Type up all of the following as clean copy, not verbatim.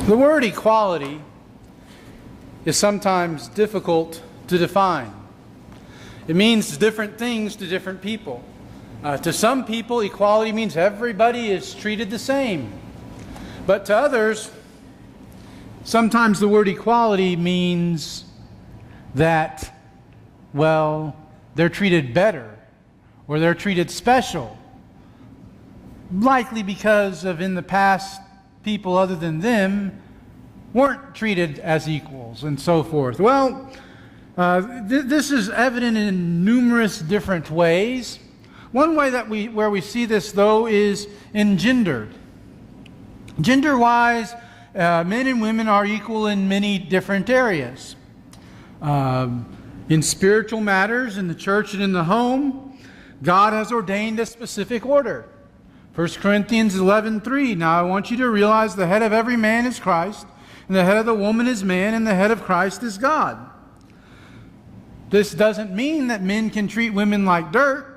The word equality is sometimes difficult to define. It means different things to different people. To some people, equality means everybody is treated the same. But to others, sometimes the word equality means that, well, they're treated better or they're treated special. Likely because of in the past, people other than them weren't treated as equals and so forth. Well, this is evident in numerous different ways. One way that where we see this, though, is in gender. Gender-wise, men and women are equal in many different areas. In spiritual matters, in the church and in the home, God has ordained a specific order. 1 Corinthians 11:3. Now I want you to realize the head of every man is Christ, and the head of the woman is man, and the head of Christ is God. This doesn't mean that men can treat women like dirt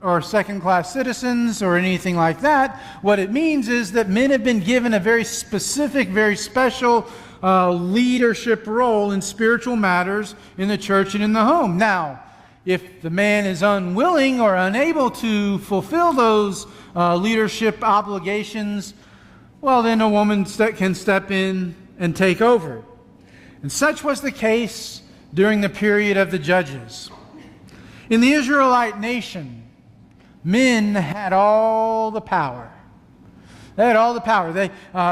or second-class citizens or anything like that. What it means is that men have been given a very specific, very special leadership role in spiritual matters in the church and in the home. Now, if the man is unwilling or unable to fulfill those leadership obligations, well, then a woman can step in and take over. And such was the case during the period of the judges. In the Israelite nation, men had all the power. They had all the power.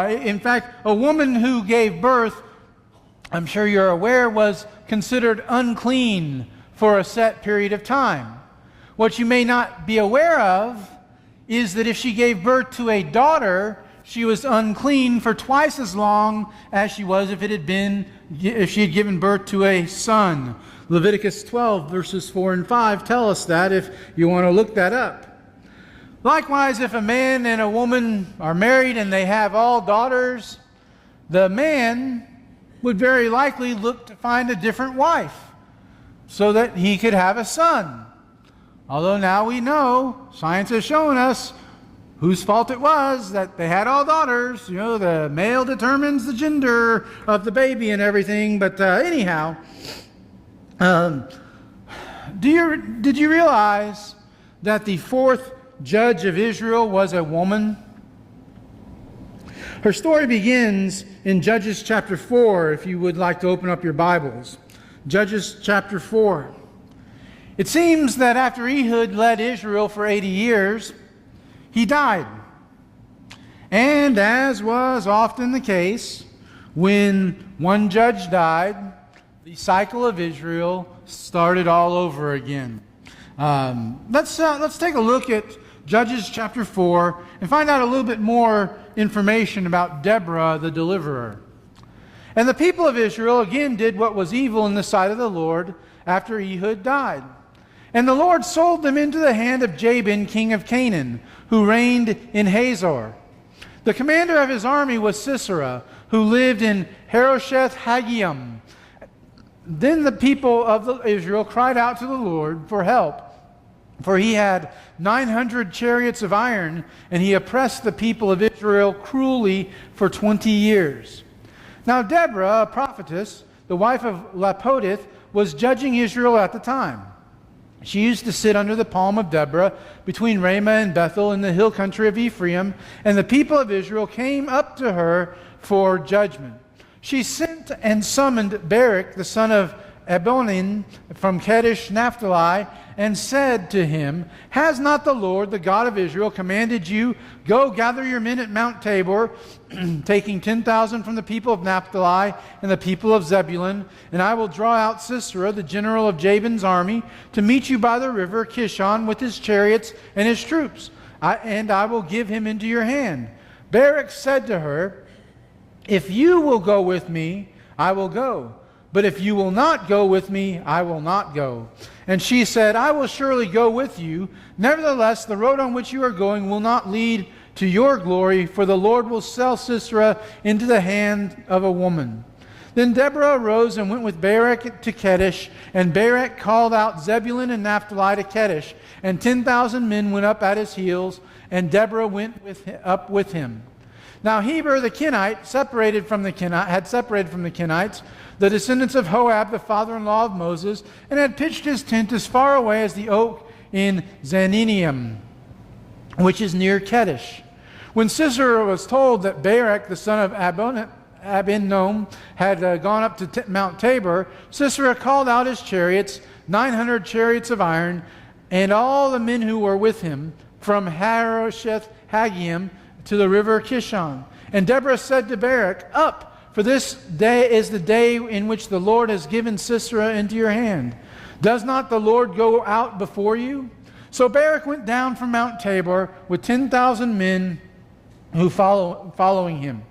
In fact, a woman who gave birth, I'm sure you're aware, was considered unclean for a set period of time. What you may not be aware of is that if she gave birth to a daughter, she was unclean for twice as long as she was if she had given birth to a son. Leviticus 12 verses 4 and 5 tell us that if you want to look that up. Likewise, if a man and a woman are married and they have all daughters, the man would very likely look to find a different wife so that he could have a son. Although now we know, science has shown us whose fault it was that they had all daughters. You know, the male determines the gender of the baby and everything. But anyhow, did you realize that the fourth judge of Israel was a woman? Her story begins in Judges chapter 4, if you would like to open up your Bibles. Judges chapter 4. It seems that after Ehud led Israel for 80 years, he died. And as was often the case, when one judge died, the cycle of Israel started all over again. Let's take a look at Judges chapter 4 and find out a little bit more information about Deborah the deliverer. And the people of Israel again did what was evil in the sight of the Lord after Ehud died. And the Lord sold them into the hand of Jabin, king of Canaan, who reigned in Hazor. The commander of his army was Sisera, who lived in Harosheth Haggim. Then the people of Israel cried out to the Lord for help, for he had 900 chariots of iron, and he oppressed the people of Israel cruelly for 20 years. Now Deborah, a prophetess, the wife of Lapodith, was judging Israel at the time. She used to sit under the palm of Deborah between Ramah and Bethel in the hill country of Ephraim, and the people of Israel came up to her for judgment. She sent and summoned Barak, the son of Ebonin, from Kadesh Naphtali, and said to him, "Has not the Lord, the God of Israel, commanded you, go gather your men at Mount Tabor, taking 10,000 from the people of Naphtali and the people of Zebulun, and I will draw out Sisera, the general of Jabin's army, to meet you by the river Kishon with his chariots and his troops, and I will give him into your hand." Barak said to her, "If you will go with me, I will go. But if you will not go with me, I will not go." And she said, "I will surely go with you. Nevertheless, the road on which you are going will not lead to your glory, for the Lord will sell Sisera into the hand of a woman." Then Deborah arose and went with Barak to Kadesh, and Barak called out Zebulun and Naphtali to Kadesh, and 10,000 men went up at his heels, and Deborah went up with him. Now Heber the Kenite had separated from the Kenites, the descendants of Hoab, the father-in-law of Moses, and had pitched his tent as far away as the oak in Zaninium, which is near Kedesh. When Sisera was told that Barak, the son of Abinoam, had gone up to Mount Tabor, Sisera called out his chariots, 900 chariots of iron, and all the men who were with him, from Harosheth Haggim to the river Kishon. And Deborah said to Barak, "Up, for this day is the day in which the Lord has given Sisera into your hand. Does not the Lord go out before you?" So Barak went down from Mount Tabor with 10,000 men who following him.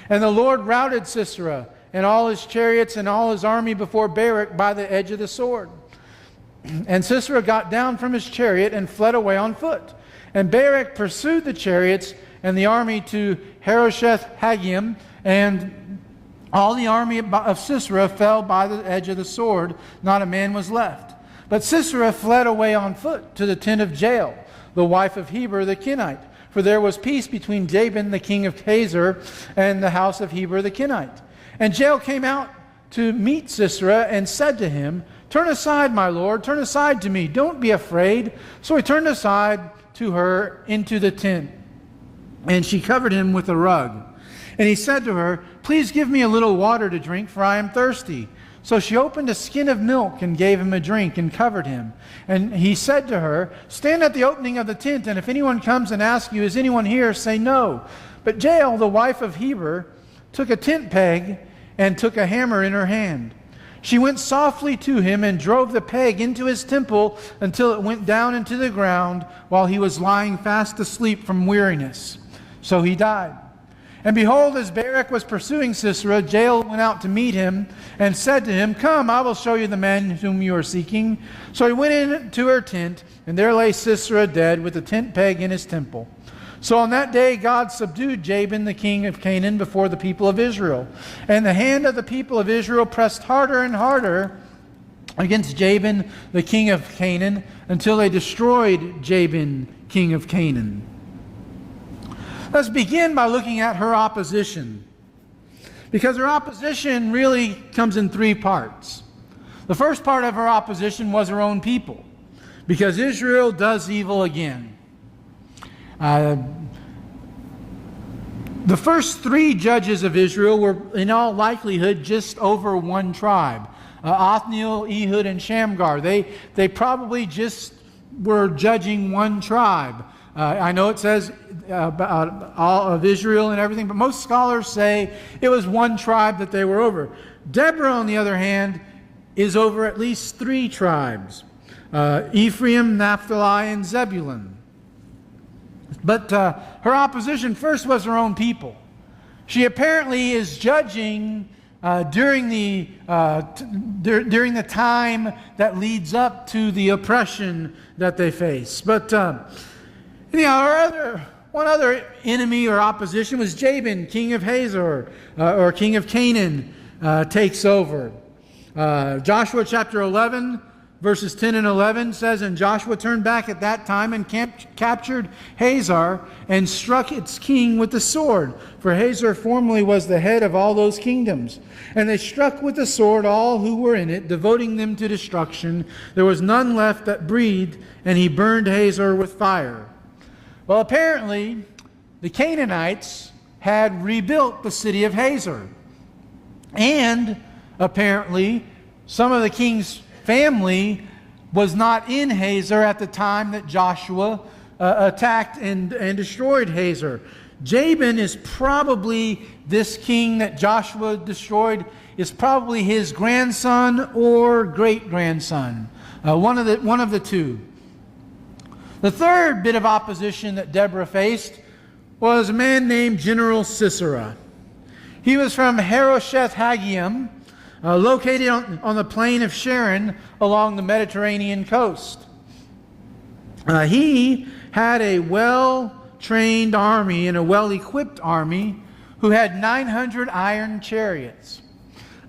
And the Lord routed Sisera and all his chariots and all his army before Barak by the edge of the sword. And Sisera got down from his chariot and fled away on foot. And Barak pursued the chariots and the army to Harosheth Haggim, and all the army of Sisera fell by the edge of the sword. Not a man was left. But Sisera fled away on foot to the tent of Jael, the wife of Heber the Kenite. For there was peace between Jabin the king of Hazor and the house of Heber the Kenite. And Jael came out to meet Sisera and said to him, "Turn aside, my lord, turn aside to me. Don't be afraid." So he turned aside to her into the tent, and she covered him with a rug. And he said to her, "Please give me a little water to drink, for I am thirsty." So she opened a skin of milk and gave him a drink and covered him. And he said to her, "Stand at the opening of the tent, and if anyone comes and asks you, 'Is anyone here?' say no." But Jael, the wife of Heber, took a tent peg and took a hammer in her hand. She went softly to him and drove the peg into his temple until it went down into the ground while he was lying fast asleep from weariness. So he died. And behold, as Barak was pursuing Sisera, Jael went out to meet him and said to him, "Come, I will show you the man whom you are seeking." So he went into her tent, and there lay Sisera dead with the tent peg in his temple. So on that day God subdued Jabin the king of Canaan before the people of Israel. And the hand of the people of Israel pressed harder and harder against Jabin the king of Canaan until they destroyed Jabin king of Canaan. Let's begin by looking at her opposition, because her opposition really comes in three parts. The first part of her opposition was her own people, because Israel does evil again. The first three judges of Israel were in all likelihood just over one tribe. Othniel, Ehud, and Shamgar. They probably just were judging one tribe. I know it says about all of Israel and everything, but most scholars say it was one tribe that they were over. Deborah, on the other hand, is over at least three tribes. Ephraim, Naphtali, and Zebulun. But her opposition first was her own people. She apparently is judging during the time that leads up to the oppression that they face. But one other enemy or opposition was Jabin, king of Hazor, or king of Canaan, takes over. Joshua chapter 11, verses 10 and 11 says, "And Joshua turned back at that time and captured Hazor and struck its king with the sword. For Hazor formerly was the head of all those kingdoms. And they struck with the sword all who were in it, devoting them to destruction. There was none left that breathed, and he burned Hazor with fire." Well, apparently, the Canaanites had rebuilt the city of Hazor. And apparently, some of the king's family was not in Hazor at the time that Joshua attacked and destroyed Hazor. Jabin is probably this king that Joshua destroyed, is probably his grandson or great-grandson, one of the two. The third bit of opposition that Deborah faced was a man named General Sisera. He was from Harosheth Haggim, located on the plain of Sharon along the Mediterranean coast. He had a well-trained army and a well-equipped army who had 900 iron chariots.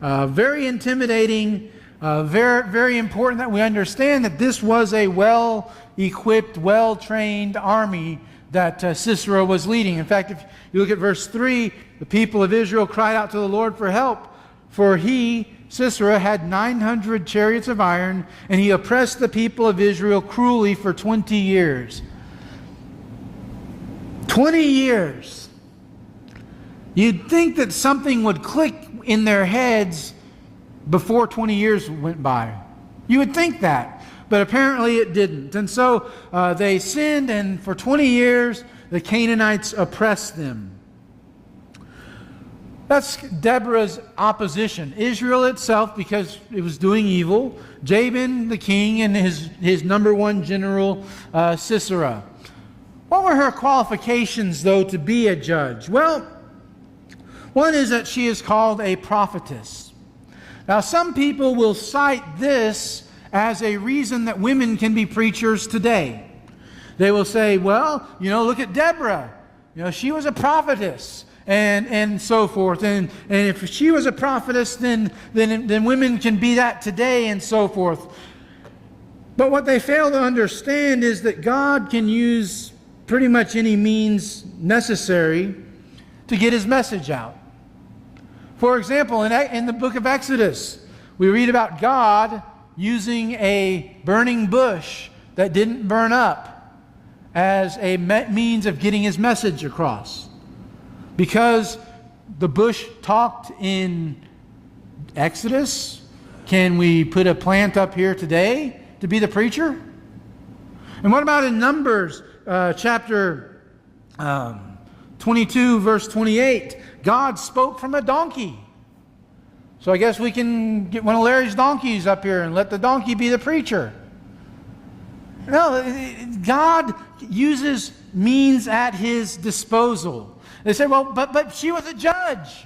Very intimidating, very, very important that we understand that this was a well-equipped, well-trained army that Sisera was leading. In fact, if you look at verse 3, the people of Israel cried out to the Lord for help, for he, Sisera, had 900 chariots of iron, and he oppressed the people of Israel cruelly for 20 years. 20 years. You'd think that something would click in their heads before 20 years went by. You would think that. But apparently it didn't. And so they sinned, and for 20 years the Canaanites oppressed them. That's Deborah's opposition. Israel itself, because it was doing evil. Jabin, the king, and his number one general, Sisera. What were her qualifications, though, to be a judge? Well, one is that she is called a prophetess. Now, some people will cite this as a reason that women can be preachers today. They will say, well, look at Deborah. She was a prophetess, and so forth. And if she was a prophetess, then women can be that today, and so forth. But what they fail to understand is that God can use pretty much any means necessary to get His message out. For example, in the book of Exodus, we read about God using a burning bush that didn't burn up as a means of getting His message across. Because the bush talked in Exodus, can we put a plant up here today to be the preacher? And what about in Numbers chapter 22, verse 28? God spoke from a donkey. So I guess we can get one of Larry's donkeys up here and let the donkey be the preacher. No, God uses means at His disposal. They say, well, but she was a judge.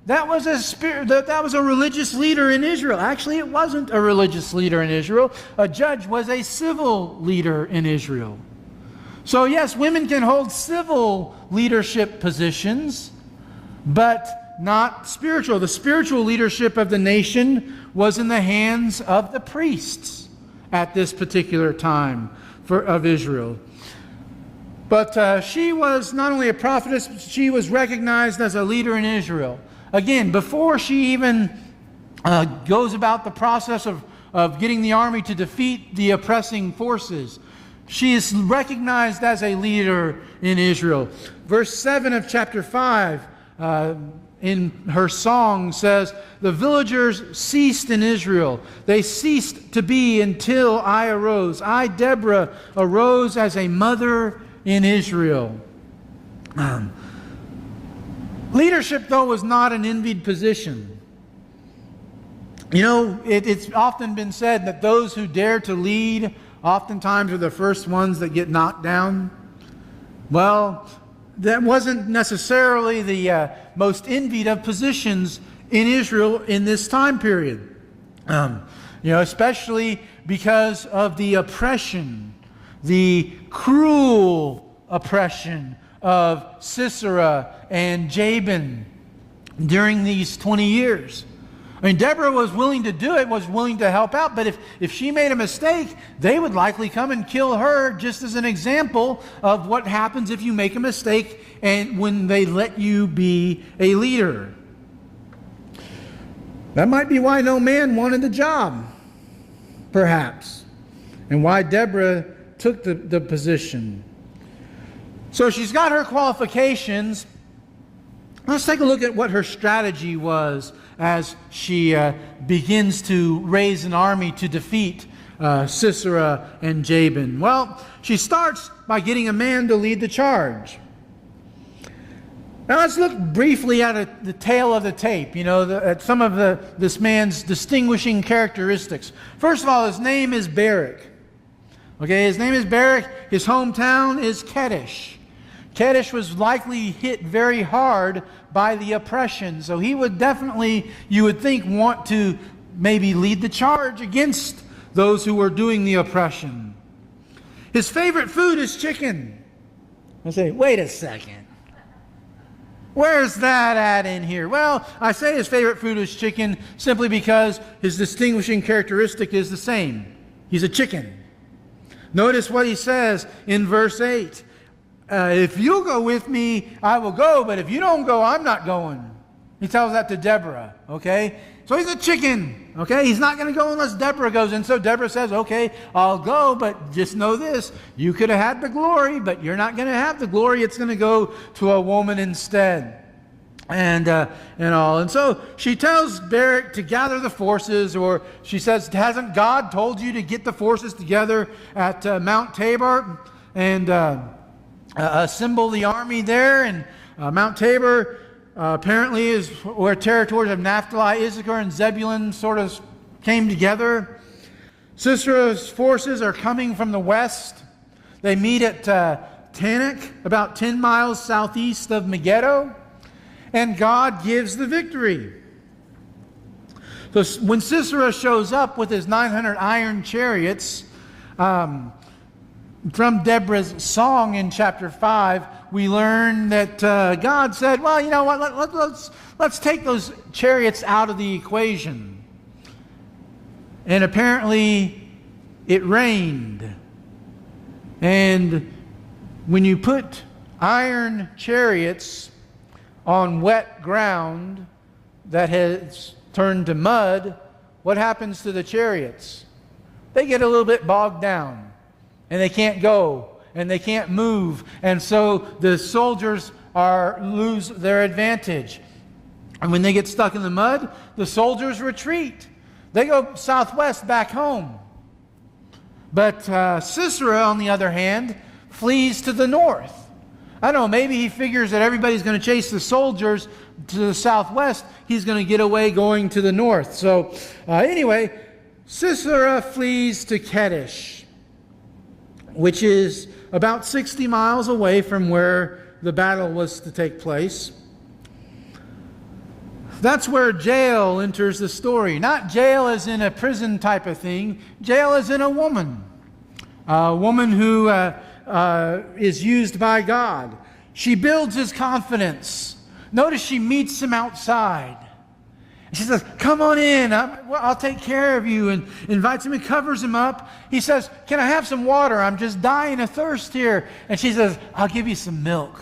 That was a religious leader in Israel. Actually, it wasn't a religious leader in Israel. A judge was a civil leader in Israel. So yes, women can hold civil leadership positions, but not spiritual. The spiritual leadership of the nation was in the hands of the priests at this particular time of Israel. But she was not only a prophetess, she was recognized as a leader in Israel. Again, before she even goes about the process of getting the army to defeat the oppressing forces, she is recognized as a leader in Israel. Verse 7 of chapter 5 in her song says, the villagers ceased in Israel. They ceased to be until I arose. I, Deborah, arose as a mother in Israel. Leadership, though, was not an envied position. It's often been said that those who dare to lead oftentimes are the first ones that get knocked down. Well, that wasn't necessarily the most envied of positions in Israel in this time period. Especially because of the oppression, the cruel oppression of Sisera and Jabin during these 20 years. I mean, Deborah was willing to do it, was willing to help out, but if she made a mistake, they would likely come and kill her, just as an example of what happens if you make a mistake and when they let you be a leader. That might be why no man wanted the job, perhaps, and why Deborah took the position. So she's got her qualifications. Let's take a look at what her strategy was as she begins to raise an army to defeat Sisera and Jabin. Well, she starts by getting a man to lead the charge. Now let's look briefly at the tail of the tape, at some of this man's distinguishing characteristics. First of all, his name is Barak. Okay, his name is Barak. His hometown is Kedesh. Kedesh was likely hit very hard by the oppression, so he would definitely, you would think, want to maybe lead the charge against those who were doing the oppression. His favorite food is chicken. I say, wait a second. Where's that at in here? Well, I say his favorite food is chicken simply because his distinguishing characteristic is the same. He's a chicken. Notice what he says in verse 8. If you'll go with me, I will go, but if you don't go, I'm not going. He tells that to Deborah, okay? So he's a chicken, okay? He's not going to go unless Deborah goes. And so Deborah says, okay, I'll go, but just know this. You could have had the glory, but you're not going to have the glory. It's going to go to a woman instead. And all. And so she tells Barak to gather the forces, or she says, hasn't God told you to get the forces together at Mount Tabor and assemble the army there? And Mount Tabor apparently is where territories of Naphtali, Issachar, and Zebulun sort of came together. Sisera's forces are coming from the west. They meet at Tanakh, about 10 miles southeast of Megiddo. And God gives the victory. So when Sisera shows up with his 900 iron chariots, from Deborah's song in chapter 5, we learn that God said, well, you know what, let's take those chariots out of the equation. And apparently it rained. And when you put iron chariots on wet ground that has turned to mud, what happens to the chariots? They get a little bit bogged down, and they can't go, and they can't move, and so the soldiers lose their advantage. And when they get stuck in the mud, the soldiers retreat. They go southwest back home. But Sisera, on the other hand, flees to the north. I don't know, maybe he figures that everybody's going to chase the soldiers to the southwest. He's going to get away going to the north. So anyway, Sisera flees to Kadesh, which is about 60 miles away from where the battle was to take place. That's where Jael enters the story. Not jail as in a prison type of thing. Jael as in a woman. A woman who is used by God. She builds his confidence. Notice she meets him outside. She says, come on in, I'll take care of you, and invites him and covers him up. He says, can I have some water? I'm just dying of thirst here. And she says, I'll give you some milk.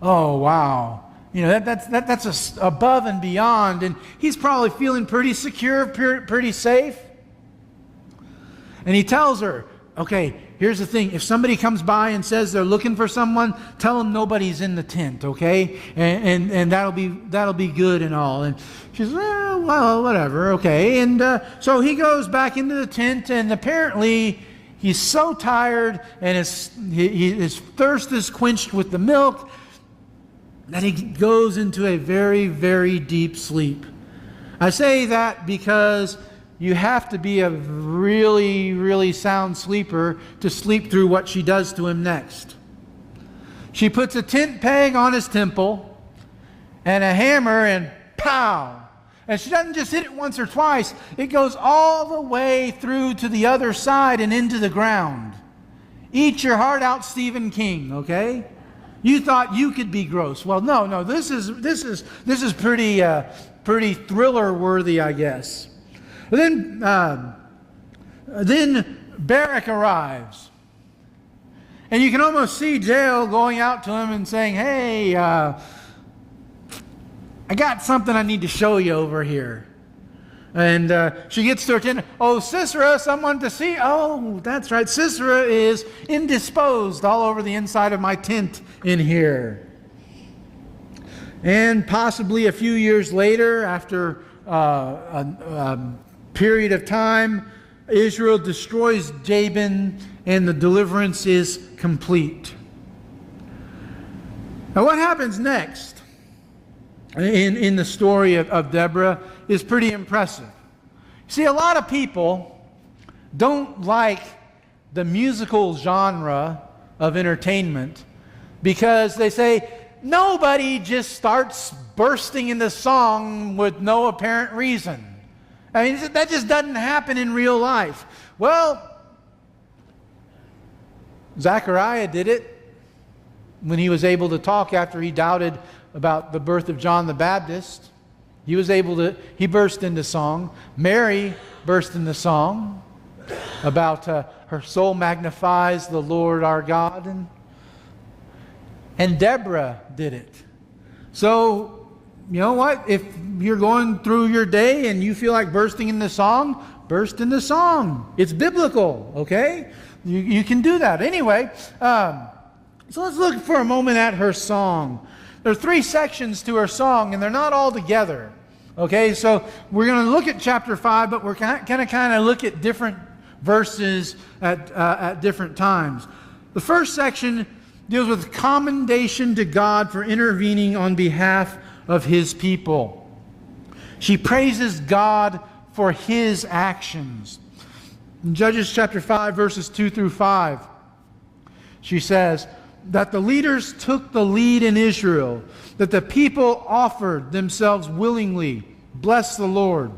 Oh, wow. You know, that's above and beyond. And he's probably feeling pretty secure, pretty safe. And he tells her, okay, here's the thing. If somebody comes by and says they're looking for someone, tell them nobody's in the tent, okay? And that'll be good and all. And she says, well, whatever, okay. And so he goes back into the tent, and apparently he's so tired, and his thirst is quenched with the milk, that he goes into a very, very deep sleep. I say that because you have to be a really, really sound sleeper to sleep through what she does to him next. She puts a tent peg on his temple and a hammer, and pow! And she doesn't just hit it once or twice. It goes all the way through to the other side and into the ground. Eat your heart out, Stephen King, okay? You thought you could be gross. Well, no, this is pretty thriller worthy, I guess. Then Barak arrives. And you can almost see Jael going out to him and saying, hey, I got something I need to show you over here. And she gets to her tent. Oh, Sisera, someone to see. Oh, that's right. Sisera is indisposed all over the inside of my tent in here. And possibly a few years later, after a period of time, Israel destroys Jabin, and the deliverance is complete. Now, what happens next in the story of Deborah is pretty impressive. See, a lot of people don't like the musical genre of entertainment because they say nobody just starts bursting into song with no apparent reason. I mean, that just doesn't happen in real life. Well, Zechariah did it when he was able to talk after he doubted about the birth of John the Baptist. He burst into song. Mary burst into song about her soul magnifies the Lord our God. And Deborah did it. So, you know what? If you're going through your day and you feel like bursting into song, burst into song. It's biblical, okay? You can do that. Anyway, so let's look for a moment at her song. There are 3 sections to her song, and they're not all together. Okay, so we're going to look at chapter 5, but we're going to kind of look at different verses at different times. The first section deals with commendation to God for intervening on behalf of His people. She praises God for His actions. In Judges chapter 5, verses 2 through 5, she says that the leaders took the lead in Israel, that the people offered themselves willingly. Bless the Lord.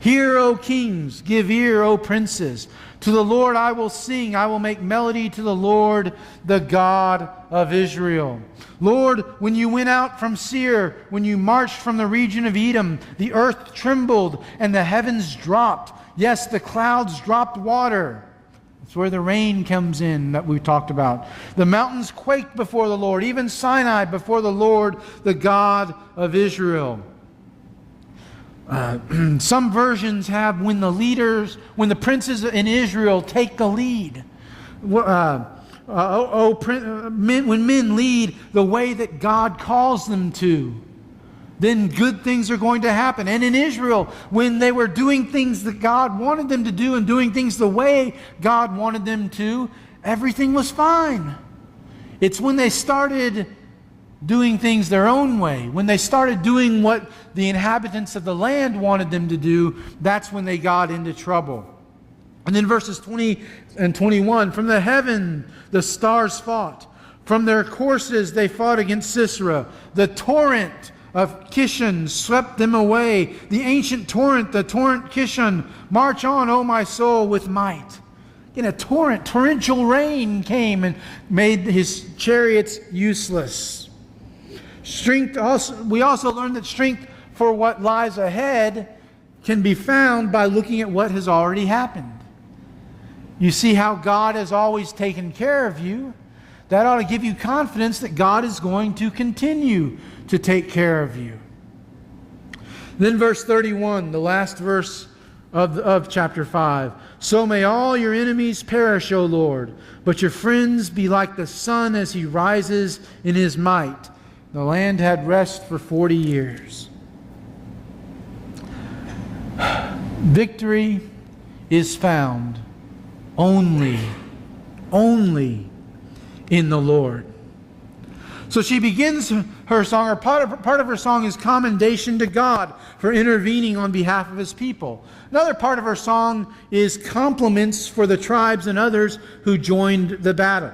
Hear, O kings, give ear, O princes. To the Lord I will sing, I will make melody to the Lord, the God of Israel. Lord, when you went out from Seir, when you marched from the region of Edom, the earth trembled and the heavens dropped. Yes, the clouds dropped water. That's where the rain comes in that we talked about. The mountains quaked before the Lord, even Sinai before the Lord, the God of Israel. Some versions have when the princes in Israel take the lead. When men lead the way that God calls them to, then good things are going to happen. And in Israel, when they were doing things that God wanted them to do and doing things the way God wanted them to, everything was fine. It's when they started doing things their own way, when they started doing what the inhabitants of the land wanted them to do, that's when they got into trouble. And then verses 20 and 21, from the heaven the stars fought. From their courses they fought against Sisera. The torrent of Kishon swept them away. The ancient torrent, the torrent Kishon, march on, O my soul, with might. In a torrential rain came and made his chariots useless. We also learned that strength for what lies ahead can be found by looking at what has already happened. You see how God has always taken care of you. That ought to give you confidence that God is going to continue to take care of you. Then verse 31, the last verse of chapter 5. So may all your enemies perish, O Lord, but your friends be like the sun as he rises in his might. The land had rest for 40 years. Victory is found only in the Lord. So she begins her song, or part of her song is commendation to God for intervening on behalf of His people. Another part of her song is compliments for the tribes and others who joined the battle.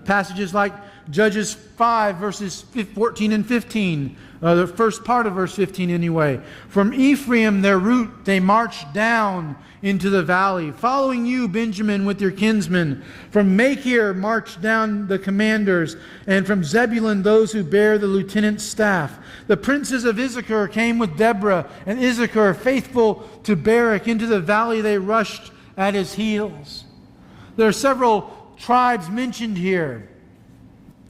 Passages like Judges 5, verses 14 and 15. The first part of verse 15 anyway. From Ephraim, their route, they marched down into the valley. Following you, Benjamin, with your kinsmen. From Machir marched down the commanders. And from Zebulun, those who bear the lieutenant's staff. The princes of Issachar came with Deborah. And Issachar, faithful to Barak, into the valley they rushed at his heels. There are several tribes mentioned here.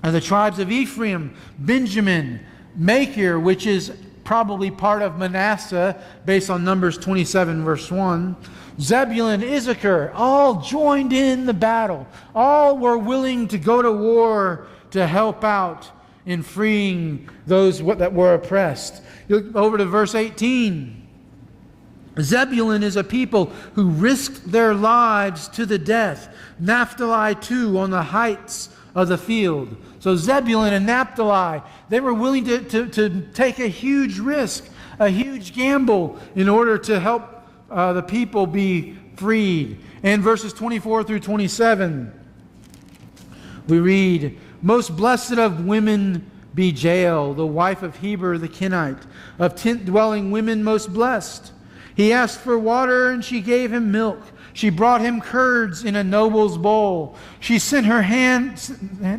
The tribes of Ephraim, Benjamin, Machir, which is probably part of Manasseh, based on Numbers 27, verse 1. Zebulun, Issachar, all joined in the battle. All were willing to go to war to help out in freeing those that were oppressed. Look over to verse 18. Zebulun is a people who risked their lives to the death. Naphtali too, on the heights of the field. So Zebulun and Naphtali, they were willing to take a huge risk, a huge gamble in order to help the people be freed. And verses 24 through 27, we read, most blessed of women be Jael, the wife of Heber the Kenite, of tent-dwelling women most blessed. He asked for water, and she gave him milk. She brought him curds in a noble's bowl. She sent her hand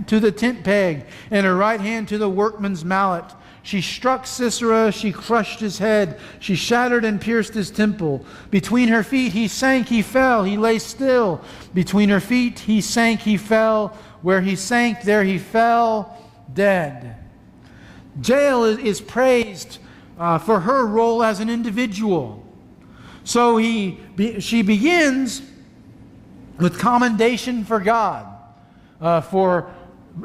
to the tent peg and her right hand to the workman's mallet. She struck Sisera, she crushed his head, she shattered and pierced his temple. Between her feet he sank, he fell, he lay still. Between her feet he sank, he fell. Where he sank, there he fell, dead. Jael is praised for her role as an individual. So she begins with commendation for God, for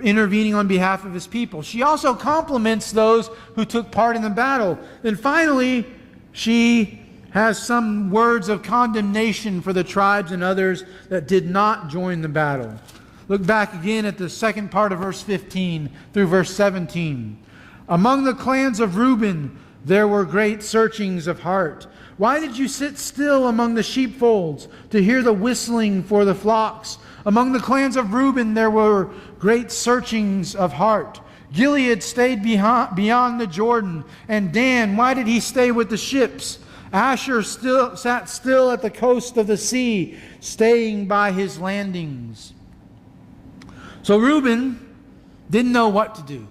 intervening on behalf of his people. She also compliments those who took part in the battle. Then finally, she has some words of condemnation for the tribes and others that did not join the battle. Look back again at the second part of verse 15 through verse 17. Among the clans of Reuben, there were great searchings of heart. Why did you sit still among the sheepfolds to hear the whistling for the flocks? Among the clans of Reuben there were great searchings of heart. Gilead stayed beyond the Jordan. And Dan, why did he stay with the ships? Asher sat still at the coast of the sea, staying by his landings. So Reuben didn't know what to do.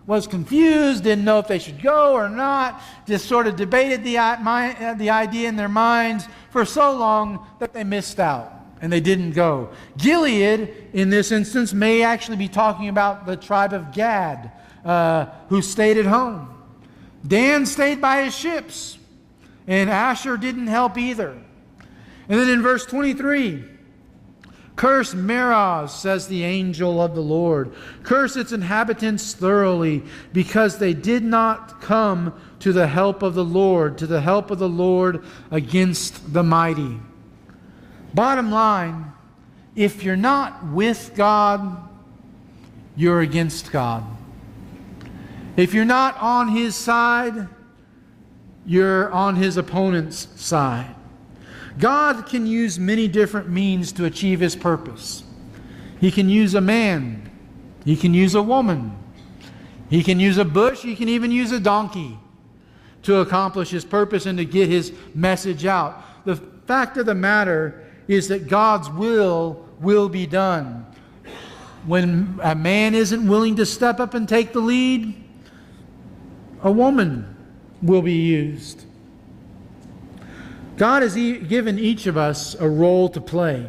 Was confused, didn't know if they should go or not, just sort of debated the idea in their minds for so long that they missed out and they didn't go. Gilead, in this instance, may actually be talking about the tribe of Gad, who stayed at home. Dan stayed by his ships, and Asher didn't help either. And then in verse 23, curse Meroz, says the angel of the Lord. Curse its inhabitants thoroughly, because they did not come to the help of the Lord, to the help of the Lord against the mighty. Bottom line, if you're not with God, you're against God. If you're not on His side, you're on His opponent's side. God can use many different means to achieve His purpose. He can use a man. He can use a woman. He can use a bush. He can even use a donkey to accomplish His purpose and to get His message out. The fact of the matter is that God's will be done. When a man isn't willing to step up and take the lead, a woman will be used. God has given each of us a role to play.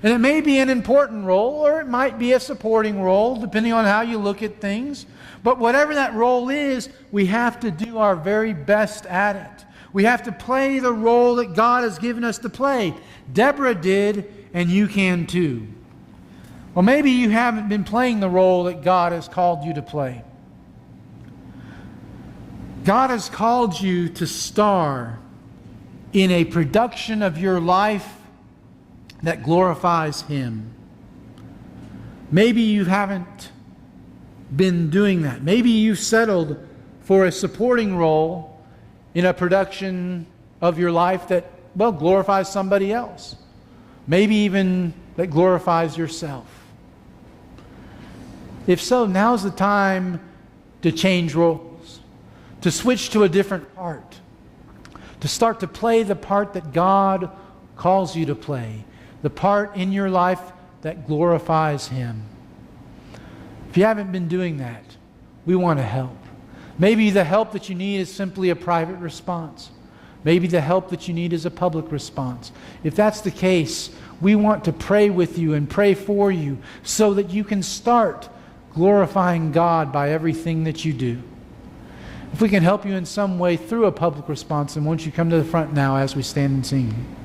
And it may be an important role, or it might be a supporting role, depending on how you look at things. But whatever that role is, we have to do our very best at it. We have to play the role that God has given us to play. Deborah did, and you can too. Well, maybe you haven't been playing the role that God has called you to play. God has called you to star in a production of your life that glorifies Him. Maybe you haven't been doing that. Maybe you've settled for a supporting role in a production of your life that, well, glorifies somebody else. Maybe even that glorifies yourself. If so, now's the time to change roles, to switch to a different part, to start to play the part that God calls you to play, the part in your life that glorifies Him. If you haven't been doing that, we want to help. Maybe the help that you need is simply a private response. Maybe the help that you need is a public response. If that's the case, we want to pray with you and pray for you so that you can start glorifying God by everything that you do. If we can help you in some way through a public response, then won't you come to the front now as we stand and sing.